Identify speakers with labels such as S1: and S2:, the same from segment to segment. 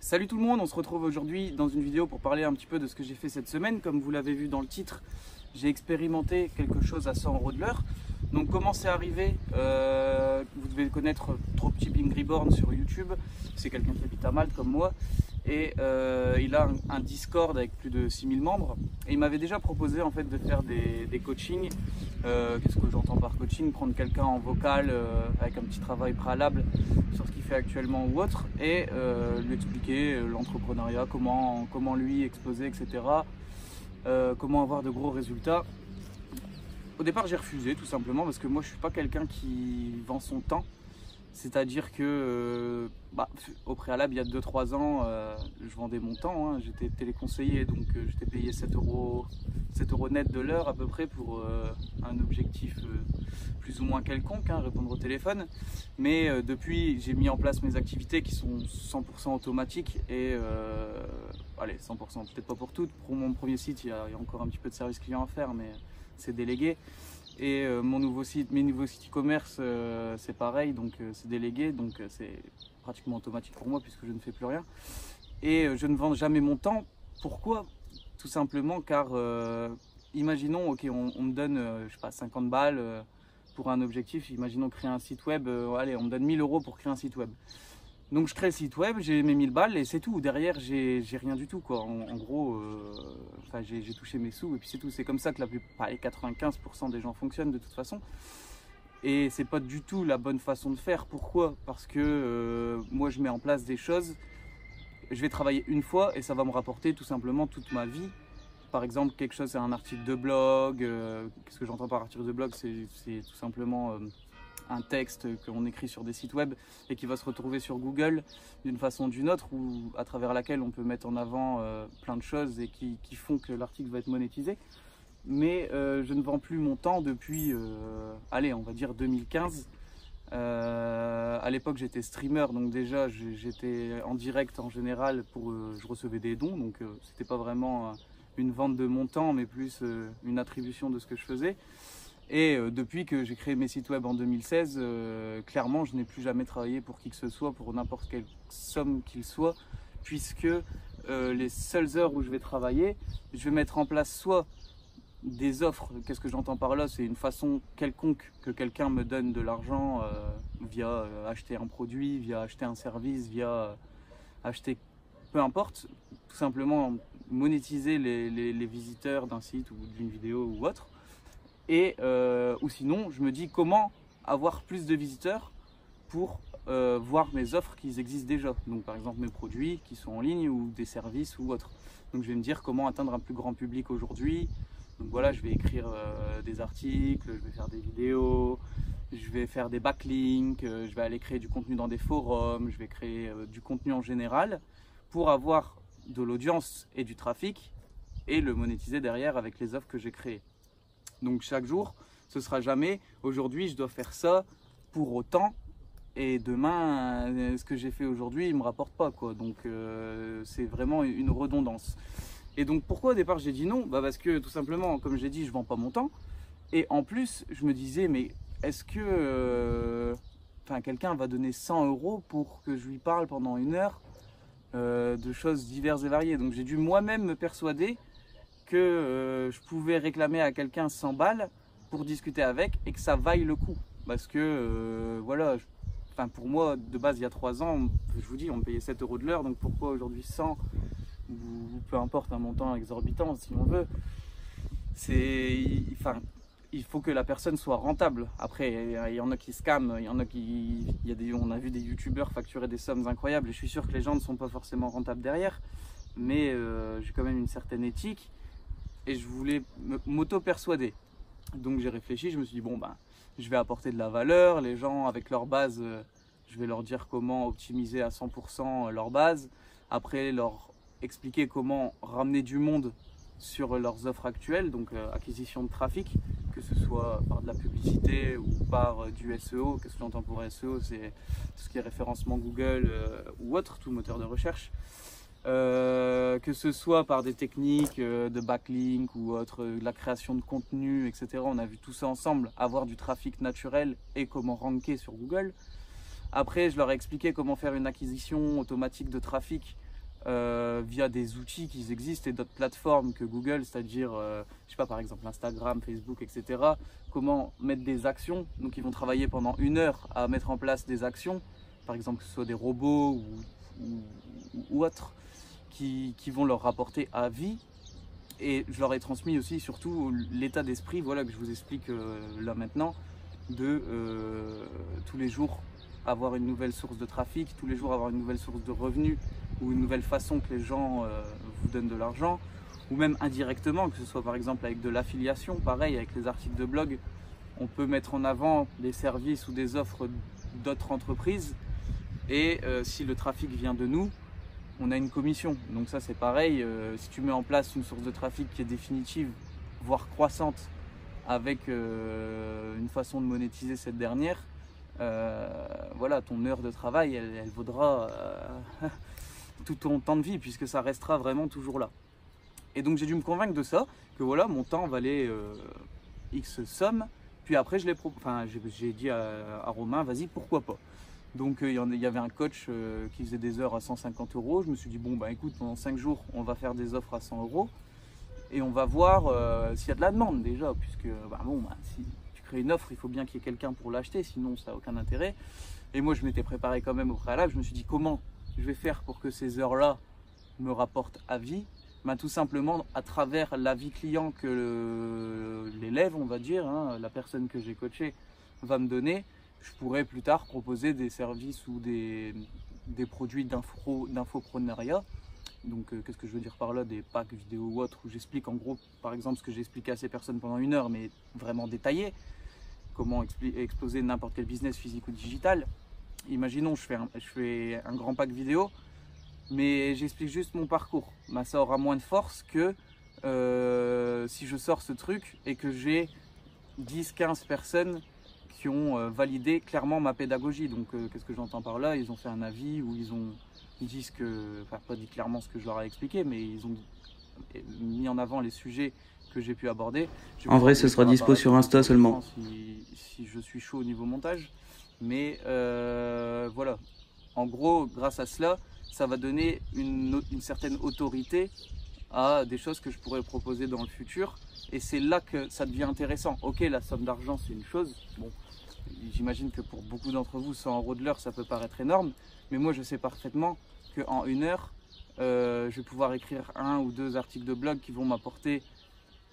S1: Salut tout le monde, on se retrouve aujourd'hui dans une vidéo pour parler un petit peu de ce que j'ai fait cette semaine. Comme vous l'avez vu dans le titre, j'ai expérimenté quelque chose à 100 € de l'heure. Donc comment c'est arrivé, vous devez connaître Dropshipping Reborn sur YouTube. C'est quelqu'un qui habite à Malte comme moi. Et il a un Discord avec plus de 6000 membres. Et il m'avait déjà proposé en fait de faire des coachings. Qu'est-ce que j'entends par coaching? Prendre quelqu'un en vocal avec un petit travail préalable sur ce qu'il fait actuellement ou autre. Et lui expliquer l'entrepreneuriat, comment lui exploser, etc. Comment avoir de gros résultats. Au départ j'ai refusé tout simplement parce que moi je suis pas quelqu'un qui vend son temps. C'est-à-dire que au préalable, il y a 2-3 ans, je vendais mon temps, hein. J'étais téléconseiller, donc j'étais payé 7 € net de l'heure à peu près pour un objectif plus ou moins quelconque, hein, répondre au téléphone. Mais depuis, j'ai mis en place mes activités qui sont 100% automatiques et allez, 100%, peut-être pas pour toutes. Pour mon premier site, il y a encore un petit peu de service client à faire, mais c'est délégué. Et mes nouveaux sites e-commerce, c'est pareil, donc c'est délégué, donc c'est pratiquement automatique pour moi puisque je ne fais plus rien. Et je ne vends jamais mon temps. Pourquoi? Tout simplement car, imaginons, ok, on me donne, je sais pas, 50 balles pour un objectif. Imaginons créer un site web, allez, on me donne 1000 € pour créer un site web. Donc je crée le site web, j'ai mes 1000 balles et c'est tout. Derrière, j'ai rien du tout, quoi. En gros, j'ai touché mes sous et puis c'est tout. C'est comme ça que la plupart, 95% des gens fonctionnent de toute façon. Et c'est pas du tout la bonne façon de faire. Pourquoi? Parce que moi, je mets en place des choses. Je vais travailler une fois et ça va me rapporter tout simplement toute ma vie. Par exemple, quelque chose, c'est un article de blog. Qu'est-ce que j'entends par article de blog? C'est tout simplement un texte qu'on écrit sur des sites web et qui va se retrouver sur Google d'une façon ou d'une autre, ou à travers laquelle on peut mettre en avant plein de choses et qui font que l'article va être monétisé. Mais je ne vends plus mon temps depuis, allez, on va dire 2015. À l'époque, j'étais streamer, donc déjà j'étais en direct en général pour, je recevais des dons, donc c'était pas vraiment une vente de mon temps, mais plus une attribution de ce que je faisais. Et depuis que j'ai créé mes sites web en 2016, clairement, je n'ai plus jamais travaillé pour qui que ce soit, pour n'importe quelle somme qu'il soit, puisque les seules heures où je vais travailler, je vais mettre en place soit des offres. Qu'est-ce que j'entends par là? C'est une façon quelconque que quelqu'un me donne de l'argent via acheter un produit, via acheter un service, via acheter, peu importe, tout simplement monétiser les visiteurs d'un site ou d'une vidéo ou autre. Et ou sinon, je me dis comment avoir plus de visiteurs pour voir mes offres qui existent déjà. Donc par exemple mes produits qui sont en ligne ou des services ou autres. Donc je vais me dire comment atteindre un plus grand public aujourd'hui. Donc voilà, je vais écrire des articles, je vais faire des vidéos, je vais faire des backlinks, je vais aller créer du contenu dans des forums, je vais créer du contenu en général pour avoir de l'audience et du trafic et le monétiser derrière avec les offres que j'ai créées. Donc chaque jour, ce sera jamais aujourd'hui je dois faire ça pour autant et demain ce que j'ai fait aujourd'hui il me rapporte pas, quoi. Donc c'est vraiment une redondance. Et donc pourquoi au départ j'ai dit non? Parce que tout simplement, comme j'ai dit, je vends pas mon temps. Et en plus je me disais, mais est-ce que quelqu'un va donner 100 € pour que je lui parle pendant 1 heure de choses diverses et variées? Donc j'ai dû moi-même me persuader que je pouvais réclamer à quelqu'un 100 balles pour discuter avec et que ça vaille le coup. Parce que voilà, pour moi de base il y a 3 ans, je vous dis, on me payait 7 € de l'heure, donc pourquoi aujourd'hui 100 ou peu importe un montant exorbitant si on veut. Il faut que la personne soit rentable. Après il y en a qui scamment, il y en a qui, on a vu des youtubeurs facturer des sommes incroyables et je suis sûr que les gens ne sont pas forcément rentables derrière, mais j'ai quand même une certaine éthique. Et je voulais m'auto-persuader. Donc j'ai réfléchi, je me suis dit, bon, je vais apporter de la valeur. Les gens, avec leur base, je vais leur dire comment optimiser à 100% leur base. Après, leur expliquer comment ramener du monde sur leurs offres actuelles, donc acquisition de trafic, que ce soit par de la publicité ou par du SEO. Qu'est-ce que j'entends pour SEO? C'est tout ce qui est référencement Google ou autre, tout moteur de recherche. Que ce soit par des techniques de backlink ou autre, de la création de contenu, etc. On a vu tout ça ensemble, avoir du trafic naturel et comment ranker sur Google. Après, je leur ai expliqué comment faire une acquisition automatique de trafic via des outils qui existent et d'autres plateformes que Google, c'est-à-dire, je sais pas, par exemple Instagram, Facebook, etc. Comment mettre des actions. Donc ils vont travailler pendant 1 heure à mettre en place des actions, par exemple que ce soit des robots ou autres, qui vont leur rapporter à vie. Et je leur ai transmis aussi surtout l'état d'esprit, voilà, que je vous explique là maintenant, de tous les jours avoir une nouvelle source de trafic, tous les jours avoir une nouvelle source de revenus ou une nouvelle façon que les gens vous donnent de l'argent, ou même indirectement, que ce soit par exemple avec de l'affiliation, pareil avec les articles de blog, on peut mettre en avant des services ou des offres d'autres entreprises et si le trafic vient de nous, on a une commission. Donc ça c'est pareil, si tu mets en place une source de trafic qui est définitive, voire croissante, avec une façon de monétiser cette dernière, voilà, ton heure de travail, elle vaudra tout ton temps de vie, puisque ça restera vraiment toujours là. Et donc j'ai dû me convaincre de ça, que voilà, mon temps valait X somme. Puis après j'ai dit à Romain, vas-y, pourquoi pas. Donc il y avait un coach qui faisait des heures à 150 €. Je me suis dit, bon bah écoute, pendant 5 jours, on va faire des offres à 100 € et on va voir s'il y a de la demande déjà, puisque si tu crées une offre, il faut bien qu'il y ait quelqu'un pour l'acheter, sinon ça n'a aucun intérêt. Et moi je m'étais préparé quand même au préalable, je me suis dit comment je vais faire pour que ces heures-là me rapportent à vie. Tout simplement à travers l'avis client que l'élève, on va dire, hein, la personne que j'ai coachée va me donner. Je pourrais plus tard proposer des services ou des produits d'infoprenariat. Donc qu'est-ce que je veux dire par là, des packs vidéo ou autres, où j'explique en gros, par exemple, ce que j'ai expliqué à ces personnes pendant 1 heure, mais vraiment détaillé. Comment exposer n'importe quel business physique ou digital. Imaginons, je fais un grand pack vidéo, mais j'explique juste mon parcours. Ça aura moins de force que si je sors ce truc et que j'ai 10-15 personnes qui ont validé clairement ma pédagogie. Donc qu'est-ce que j'entends par là? Ils ont fait un avis où ils disent que, enfin pas dit clairement ce que je leur ai expliqué, mais ils ont mis en avant les sujets que j'ai pu aborder.
S2: En vrai, ce sera dispo sur Insta seulement.
S1: Si je suis chaud au niveau montage. Mais voilà, en gros, grâce à cela, ça va donner une certaine autorité à des choses que je pourrais proposer dans le futur. Et c'est là que ça devient intéressant. Ok, la somme d'argent, c'est une chose. Bon, j'imagine que pour beaucoup d'entre vous, 100 € de l'heure, ça peut paraître énorme. Mais moi, je sais parfaitement qu'en 1 heure, je vais pouvoir écrire 1 ou 2 articles de blog qui vont m'apporter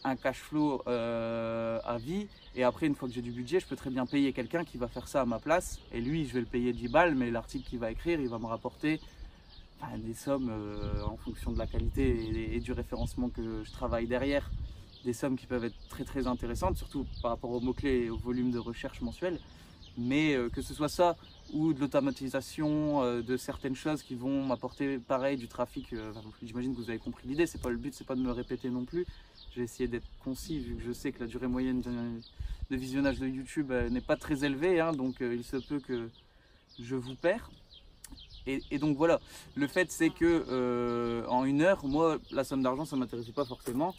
S1: un cash flow à vie. Et après, une fois que j'ai du budget, je peux très bien payer quelqu'un qui va faire ça à ma place. Et lui, je vais le payer 10 balles, mais l'article qu'il va écrire, il va me rapporter des sommes en fonction de la qualité et du référencement que je travaille derrière. Des sommes qui peuvent être très très intéressantes, surtout par rapport aux mots-clés et au volume de recherche mensuel. Mais que ce soit ça ou de l'automatisation de certaines choses qui vont m'apporter pareil du trafic, j'imagine que vous avez compris l'idée, c'est pas le but, c'est pas de me répéter non plus. J'ai essayé d'être concis vu que je sais que la durée moyenne de visionnage de YouTube n'est pas très élevée, hein, donc il se peut que je vous perds. Et donc voilà, le fait c'est que en 1 heure, moi la somme d'argent ça m'intéressait pas forcément.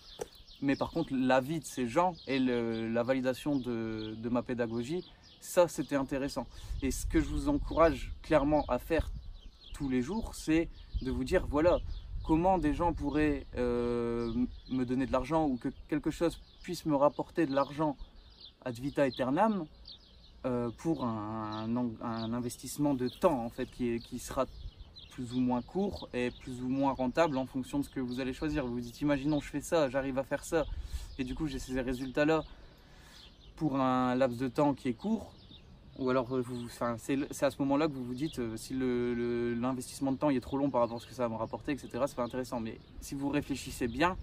S1: Mais par contre, l'avis de ces gens et la validation de ma pédagogie, ça c'était intéressant. Et ce que je vous encourage clairement à faire tous les jours, c'est de vous dire, voilà, comment des gens pourraient me donner de l'argent ou que quelque chose puisse me rapporter de l'argent ad vitam aeternam pour un investissement de temps en fait qui sera plus ou moins court et plus ou moins rentable en fonction de ce que vous allez choisir. Vous vous dites, imaginons je fais ça, j'arrive à faire ça et du coup j'ai ces résultats là pour un laps de temps qui est court, ou alors c'est à ce moment là que vous vous dites si l'investissement de temps il est trop long par rapport à ce que ça va me rapporter, etc., c'est pas intéressant. Mais si vous réfléchissez bien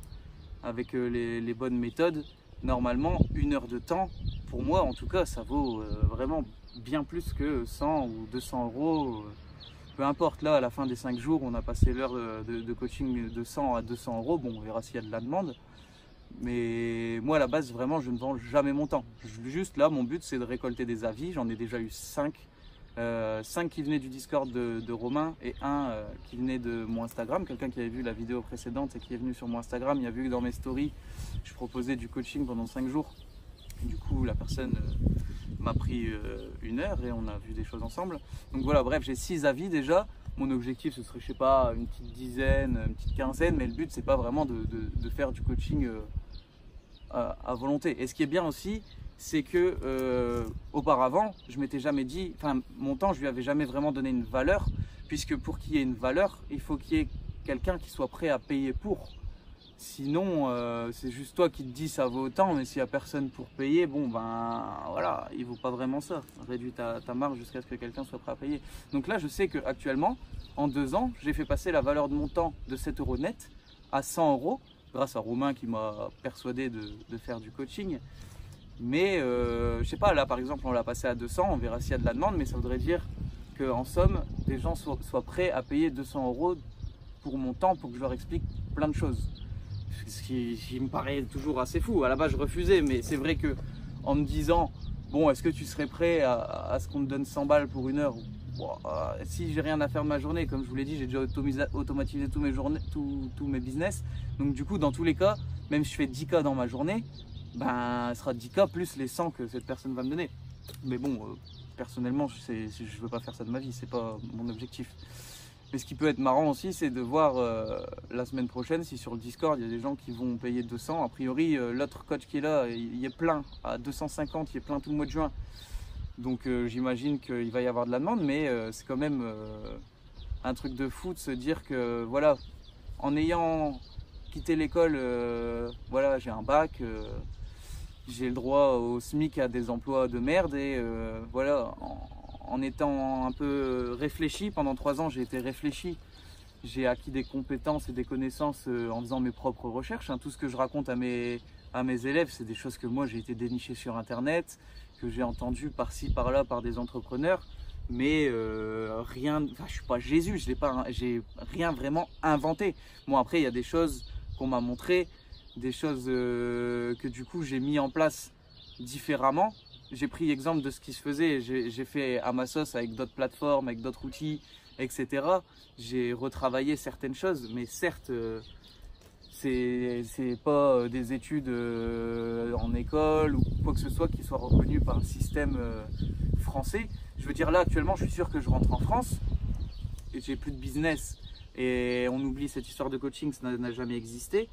S1: avec les bonnes méthodes, normalement 1 heure de temps, pour moi en tout cas, ça vaut vraiment bien plus que 100 ou 200 €. Peu importe, là à la fin des 5 jours, on a passé l'heure de coaching de 100 à 200 €. Bon, on verra s'il y a de la demande. Mais moi à la base, vraiment, je ne vends jamais mon temps. Juste là, mon but c'est de récolter des avis. J'en ai déjà eu 5. 5 qui venaient du Discord de Romain et 1 qui venait de mon Instagram. Quelqu'un qui avait vu la vidéo précédente et qui est venu sur mon Instagram, il a vu que dans mes stories, je proposais du coaching pendant 5 jours. Et du coup, la personne m'a pris 1 heure et on a vu des choses ensemble. Donc voilà, bref, j'ai 6 avis déjà. Mon objectif, ce serait, je sais pas, une petite dizaine, une petite quinzaine, mais le but, c'est pas vraiment de faire du coaching à volonté. Et ce qui est bien aussi, c'est que auparavant, je m'étais jamais dit, enfin, mon temps, je lui avais jamais vraiment donné une valeur, puisque pour qu'il y ait une valeur, il faut qu'il y ait quelqu'un qui soit prêt à payer pour. Sinon, c'est juste toi qui te dis ça vaut autant, mais s'il n'y a personne pour payer, bon ben voilà, il vaut pas vraiment ça. Réduis ta marge jusqu'à ce que quelqu'un soit prêt à payer. Donc là, je sais qu'actuellement, en 2 ans, j'ai fait passer la valeur de mon temps de 7 € net à 100 € grâce à Romain qui m'a persuadé de faire du coaching. Mais je sais pas, là par exemple, on l'a passé à 200, on verra s'il y a de la demande, mais ça voudrait dire qu'en somme, des gens soient prêts à payer 200 € pour mon temps pour que je leur explique plein de choses. Ce qui me paraît toujours assez fou. À la base, je refusais, mais c'est vrai que en me disant, bon, est-ce que tu serais prêt à ce qu'on me donne 100 balles pour 1 heure? Bon, si j'ai rien à faire de ma journée, comme je vous l'ai dit, j'ai déjà automatisé tous mes business. Donc du coup, dans tous les cas, même si je fais 10K dans ma journée, ben, ce sera 10K plus les 100 que cette personne va me donner. Mais bon, personnellement, je ne veux pas faire ça de ma vie, c'est pas mon objectif. Mais ce qui peut être marrant aussi, c'est de voir la semaine prochaine si sur le Discord il y a des gens qui vont payer 200. A priori, l'autre coach qui est là, il est plein à 250, il est plein tout le mois de juin. Donc j'imagine qu'il va y avoir de la demande, mais c'est quand même un truc de fou de se dire que voilà, en ayant quitté l'école, voilà, j'ai un bac, j'ai le droit au SMIC à des emplois de merde et voilà. En étant un peu réfléchi, pendant 3 ans j'ai été réfléchi, j'ai acquis des compétences et des connaissances en faisant mes propres recherches. Tout ce que je raconte à mes élèves, c'est des choses que moi j'ai été déniché sur internet, que j'ai entendu par-ci par-là par des entrepreneurs, mais rien, enfin je suis pas Jésus, j'ai rien vraiment inventé. Bon après il y a des choses qu'on m'a montrées, des choses que du coup j'ai mis en place différemment. J'ai pris exemple de ce qui se faisait, j'ai fait à ma sauce avec d'autres plateformes, avec d'autres outils, etc. J'ai retravaillé certaines choses, mais certes, c'est pas des études en école ou quoi que ce soit qui soit reconnu par le système français. Je veux dire là actuellement, je suis sûr que je rentre en France et j'ai plus de business et on oublie cette histoire de coaching, ça n'a jamais existé.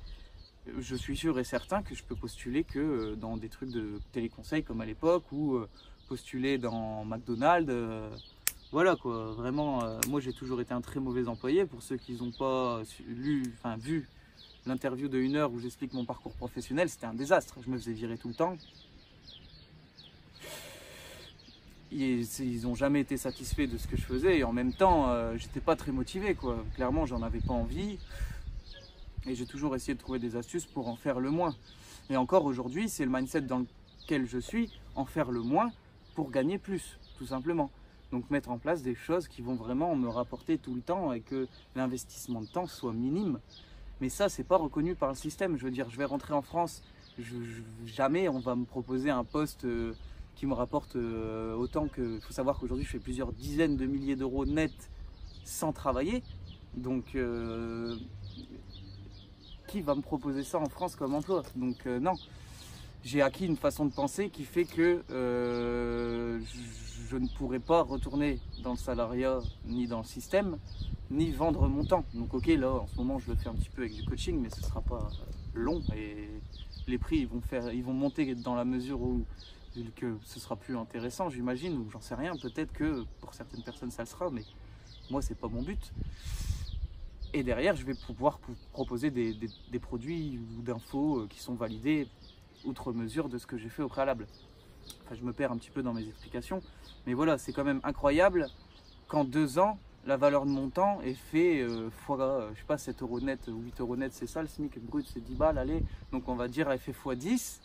S1: Je suis sûr et certain que je peux postuler que dans des trucs de téléconseil comme à l'époque ou postuler dans McDonald's. Voilà quoi, vraiment, moi j'ai toujours été un très mauvais employé. Pour ceux qui n'ont pas vu l'interview de 1 heure où j'explique mon parcours professionnel, c'était un désastre. Je me faisais virer tout le temps. Ils n'ont jamais été satisfaits de ce que je faisais et en même temps, j'étais pas très motivé quoi. Clairement, j'en avais pas envie. Et j'ai toujours essayé de trouver des astuces pour en faire le moins. Et encore aujourd'hui, c'est le mindset dans lequel je suis, en faire le moins pour gagner plus, tout simplement. Donc mettre en place des choses qui vont vraiment me rapporter tout le temps et que l'investissement de temps soit minime. Mais ça, c'est pas reconnu par le système. Je veux dire, je vais rentrer en France, jamais on va me proposer un poste qui me rapporte autant que... Il faut savoir qu'aujourd'hui, je fais plusieurs dizaines de milliers d'euros net sans travailler. Donc... qui va me proposer ça en France comme emploi? Donc non, j'ai acquis une façon de penser qui fait que je ne pourrai pas retourner dans le salariat ni dans le système, ni vendre mon temps. Donc ok, là en ce moment je le fais un petit peu avec du coaching, mais ce ne sera pas long et les prix ils vont monter dans la mesure où que ce sera plus intéressant, j'imagine, ou j'en sais rien, peut-être que pour certaines personnes ça le sera, mais moi c'est pas mon but. Et derrière, je vais pouvoir proposer des produits ou d'infos qui sont validés outre mesure de ce que j'ai fait au préalable. Enfin, je me perds un petit peu dans mes explications. Mais voilà, c'est quand même incroyable qu'en 2 ans, la valeur de mon temps est fait fois, je sais pas, 7 € net, 8 € net, c'est ça le SMIC brut, c'est 10 balles, allez. Donc on va dire, elle fait fois 10,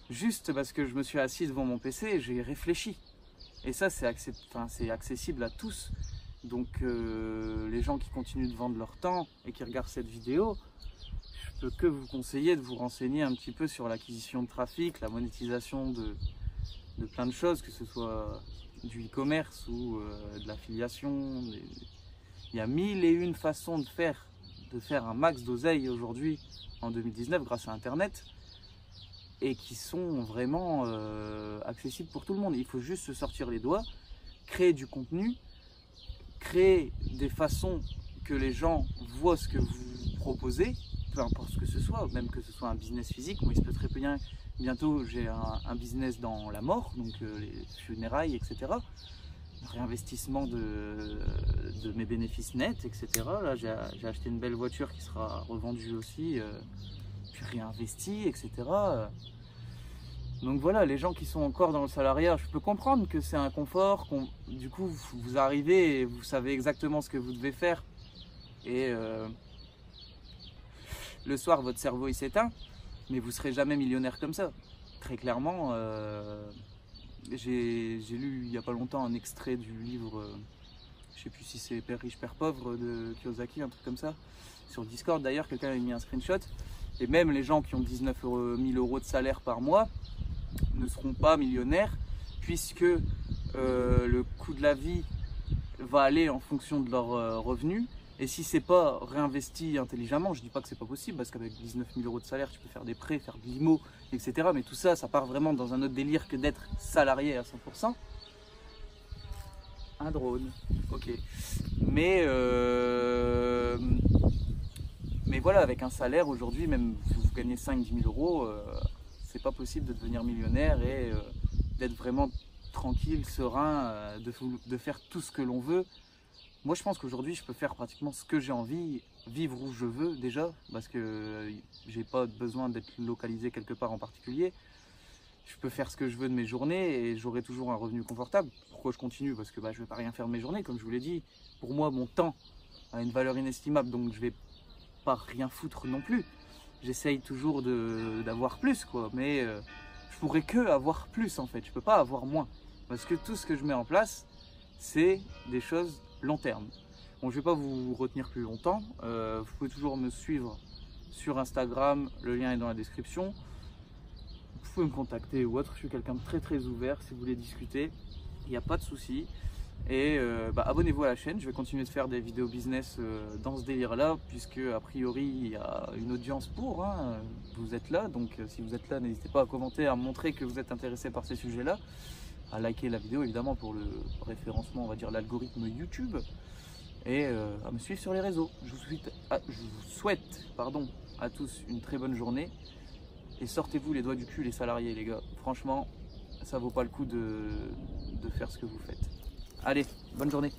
S1: juste parce que je me suis assis devant mon PC et j'ai réfléchi. Et ça, c'est accessible à tous. Donc les gens qui continuent de vendre leur temps et qui regardent cette vidéo, je peux que vous conseiller de vous renseigner un petit peu sur l'acquisition de trafic, la monétisation de plein de choses, que ce soit du e-commerce ou de l'affiliation. Il y a 1001 façons de faire un max d'oseille aujourd'hui en 2019 grâce à Internet et qui sont vraiment accessibles pour tout le monde. Il faut juste se sortir les doigts, créer du contenu, créer des façons que les gens voient ce que vous proposez, peu importe ce que ce soit, même que ce soit un business physique. Moi, il se peut très bien, bientôt j'ai un business dans la mort, donc les funérailles, etc. Réinvestissement de mes bénéfices nets, etc. Là, j'ai acheté une belle voiture qui sera revendue aussi, puis réinvestie, etc. Donc voilà, les gens qui sont encore dans le salariat, je peux comprendre que c'est un confort, du coup vous arrivez et vous savez exactement ce que vous devez faire, et le soir votre cerveau il s'éteint, mais vous ne serez jamais millionnaire comme ça. Très clairement, j'ai lu il n'y a pas longtemps un extrait du livre, je ne sais plus si c'est Père riche, Père pauvre de Kiyosaki, un truc comme ça, sur Discord d'ailleurs, quelqu'un avait mis un screenshot, et même les gens qui ont 19 000 € de salaire par mois ne seront pas millionnaires, puisque le coût de la vie va aller en fonction de leurs revenus. Et si c'est pas réinvesti intelligemment, je dis pas que c'est pas possible, parce qu'avec 19 000 € de salaire, tu peux faire des prêts, faire de l'IMO, etc. Mais tout ça, ça part vraiment dans un autre délire que d'être salarié à 100%. Un drone, ok. Mais voilà, avec un salaire aujourd'hui, même si vous gagnez 5-10 000 €, c'est pas possible de devenir millionnaire et d'être vraiment tranquille, serein, de faire tout ce que l'on veut. Moi je pense qu'aujourd'hui je peux faire pratiquement ce que j'ai envie, vivre où je veux déjà, parce que j'ai pas besoin d'être localisé quelque part en particulier. Je peux faire ce que je veux de mes journées et j'aurai toujours un revenu confortable. Pourquoi je continue? Parce que je vais pas rien faire de mes journées, comme je vous l'ai dit. Pour moi mon temps a une valeur inestimable, donc je vais pas rien foutre non plus. J'essaye toujours d'avoir plus, quoi, mais je pourrais que avoir plus en fait, je peux pas avoir moins, parce que tout ce que je mets en place, c'est des choses long terme. Bon, je vais pas vous retenir plus longtemps, vous pouvez toujours me suivre sur Instagram, le lien est dans la description, vous pouvez me contacter ou autre, je suis quelqu'un de très ouvert, si vous voulez discuter, il n'y a pas de souci. Et abonnez-vous à la chaîne, je vais continuer de faire des vidéos business dans ce délire là, puisque a priori il y a une audience pour, hein, vous êtes là, donc si vous êtes là, n'hésitez pas à commenter, à montrer que vous êtes intéressé par ces sujets là, à liker la vidéo évidemment pour le référencement, on va dire l'algorithme YouTube, et à me suivre sur les réseaux. Je vous souhaite à tous une très bonne journée, et sortez-vous les doigts du cul les salariés les gars, franchement ça vaut pas le coup de faire ce que vous faites. Allez, bonne journée.